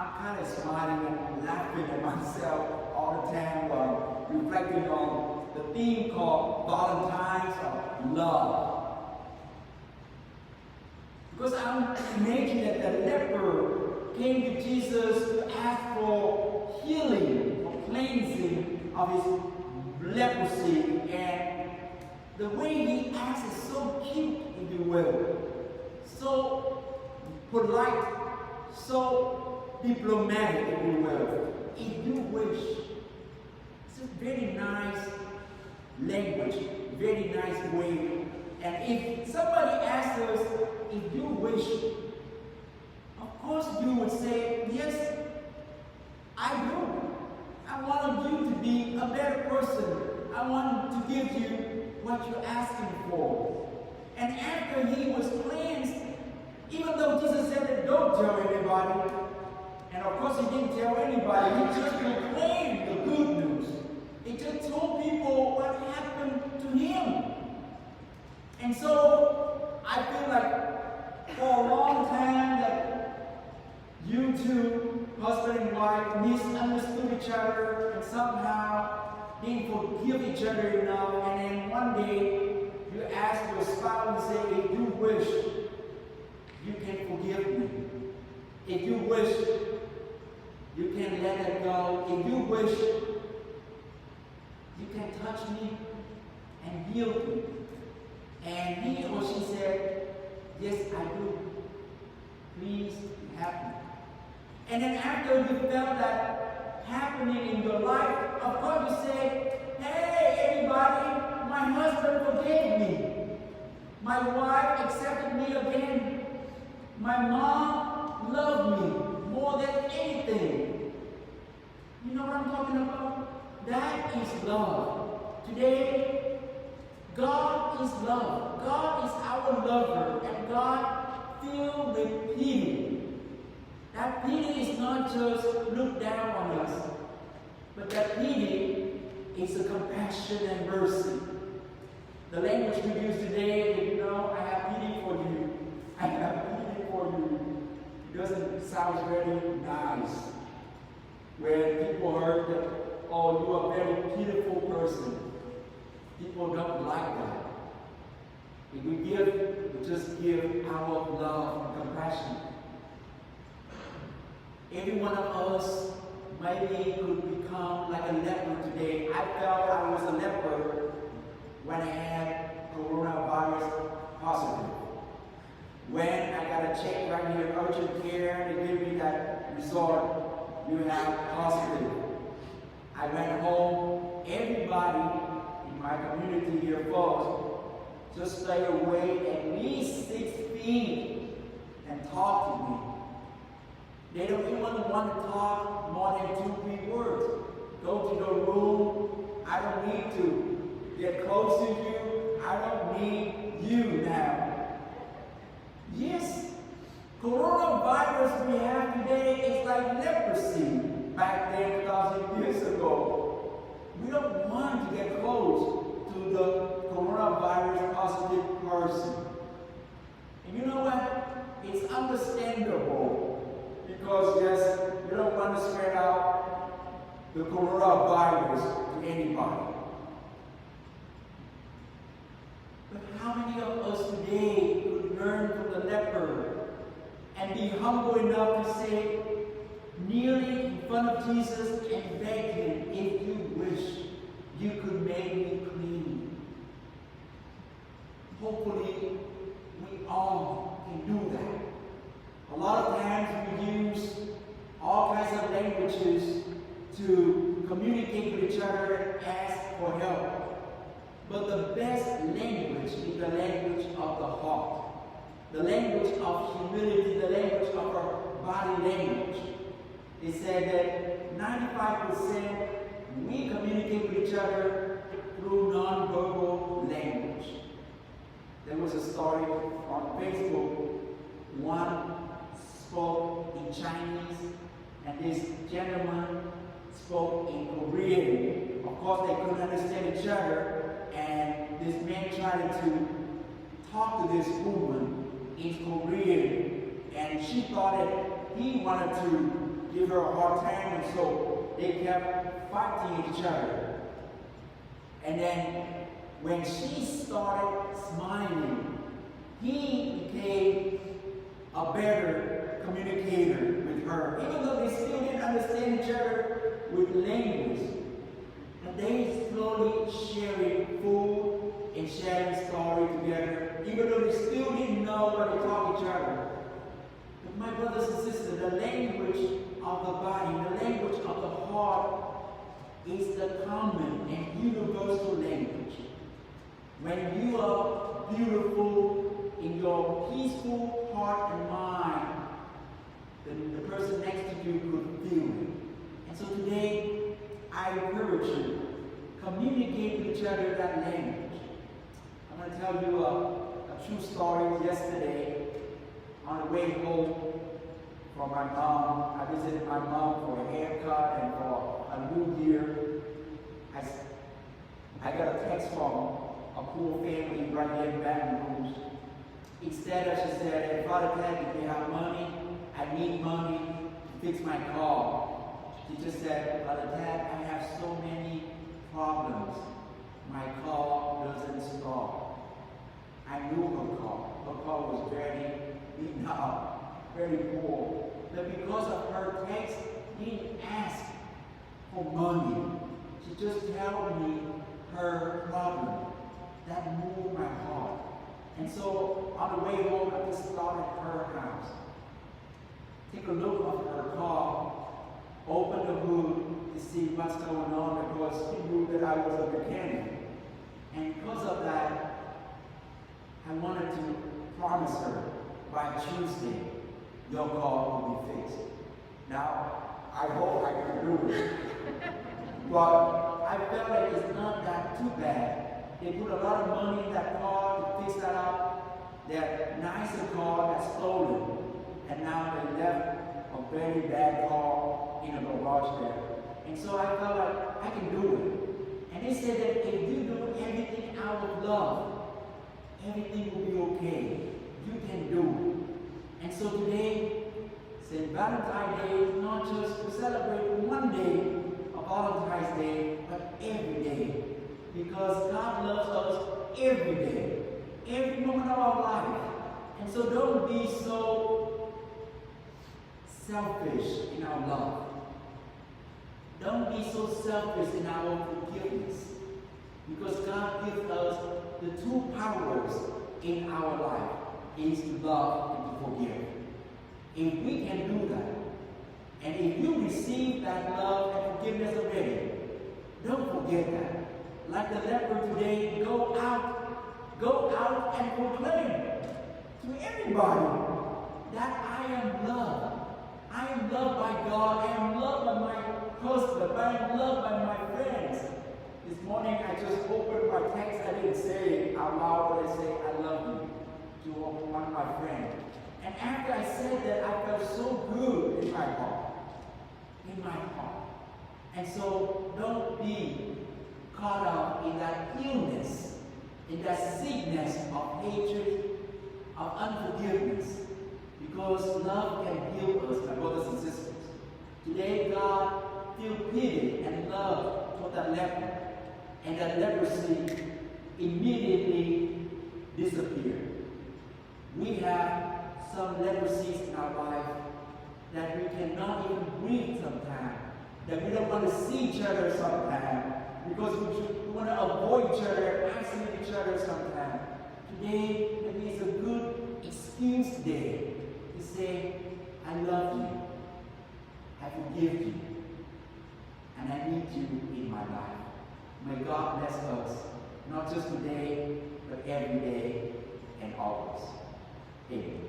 I'm kind of smiling and laughing at myself all the time while reflecting on the theme called Valentines of Love. Because I'm imagining that the leper came to Jesus to ask for healing, for cleansing of his leprosy, and the way he asked is so cute, if you will, so polite, so diplomatic, if you will. If you wish, it's a very nice language, very nice way. And if somebody asks us, if you wish, of course you would say, yes, I do. I want you to be a better person. I want to give you what you're asking for. And after he was cleansed, even though Jesus said that don't tell anybody, and of course he didn't tell anybody, he just proclaimed the good news. He just told people what happened to him. And so I feel like for a long time that you two, husband and wife, misunderstood each other and somehow didn't forgive each other enough. And then one day you ask your spouse and say, if you wish, you can forgive me. If you wish, you can let it go. If you wish, you can touch me and heal me. And he or she said, yes, I do. Please help me. And then after you felt that happening in your life, of course you say, hey, everybody, my husband forgave me. My wife accepted me again. My mom loved me more than anything. You know what I'm talking about? That is love. Today, God is love. God is our lover, and God filled with pity. That pity is not just look down on us, but that pity is a compassion and mercy. The language we use today, you know, I have pity for you. I have pity for you. It doesn't sound very nice. When people heard that, oh, you are a very pitiful person. People don't like that. If we just give our love and compassion. Every one of us maybe could become like a leper today. I felt I was a leper when I had coronavirus positive. When I got a check right here, urgent care, they gave me that result, you have positive. I went home, everybody in my community here, folks, just stay away at least 6 feet and talk to me. They don't even want to talk more than 2-3 words. Go to the room. I don't need to get close to you. I don't need you now. Yes, coronavirus we have today is like leprosy back then 2,000 years ago. We don't want to get close to the coronavirus positive person. And you know what? It's understandable. Because yes, you don't want to spread out the coronavirus to anybody. But how many of us today could learn from the leper and be humble enough to say, kneeling in front of Jesus and beg him, if you wish, you could make me clean. Hopefully, we all can do that. A lot of times we use all kinds of languages to communicate with each other and ask for help. But the best language is the language of the heart. The language of humility, the language of our body language. They said that 95% we communicate with each other through non-verbal language. There was a story on Facebook. One spoke in Chinese, and this gentleman spoke in Korean. Of course, they couldn't understand each other, and this man tried to talk to this woman in Korean, and she thought that he wanted to give her a hard time, and so they kept fighting each other. And then when she started smiling, he became a better communicator with her. Even though they still didn't understand each other with language, but they slowly sharing food and sharing story together, even though they still didn't know what to talk each other. But my brothers and sisters, the language of the body, the language of the heart is the common and universal language. When you are beautiful in your peaceful heart and mind, then the person next to you could feel it. And so today, I encourage you, communicate with each other that language. I'm going to tell you a true story. Yesterday, on the way home from my mom, I visited my mom for a haircut and for a new year. I got a text from a poor family right here in Baton Rouge. Instead of, she said, "Hey, Father Ted, if you have money, I need money to fix my car." She just said, "Father Ted, I have so many problems. My car doesn't start." I knew her car. Her car was very beaten up, very poor. But because of her text, she didn't ask for money. She just told me her problem. That moved my heart. And so on the way home, I just stopped at her house. Take a look at her car, open the hood to see what's going on, because she knew that I was a mechanic. And because of that, I wanted to promise her by Tuesday, your car will be fixed. Now, I hope I can do it. But I felt like it's not that too bad. They put a lot of money in that car to fix that up. That nicer car got stolen. And now they left a very bad car in a garage there. And so I felt like I can do it. And they said that if you do everything out of love, everything will be okay. You can do it. And so today, St. Valentine's Day is not just to celebrate one day of Valentine's Day, but every day. Because God loves us every day, every moment of our life. And so don't be so selfish in our love. Don't be so selfish in our forgiveness. Because God gives us the two powers in our life, is to love and to forgive. If we can do that, and if you receive that love and forgiveness already, don't forget that. Like the leper today, go out and proclaim to everybody that I am loved. I am loved by God. I am loved by my husband. I am loved by my friends. This morning I just opened my text. I didn't say it out loud, but I say I love you to one of my friends. And after I said that, I felt so good in my heart. In my heart. And so don't be caught up in that illness, in that sickness of hatred, of unforgiveness. Because love can heal us, my brothers and sisters. Today, God feel pity and love for that leper. And that leprosy immediately disappeared. We have some leprosies in our life that we cannot even breathe sometimes, that we don't want to see each other sometimes, because we want to avoid each other and isolate each other sometimes. Today, maybe it's a good excuse day to say, I love you, I forgive you, and I need you in my life. May God bless us, not just today, but every day and always. Amen.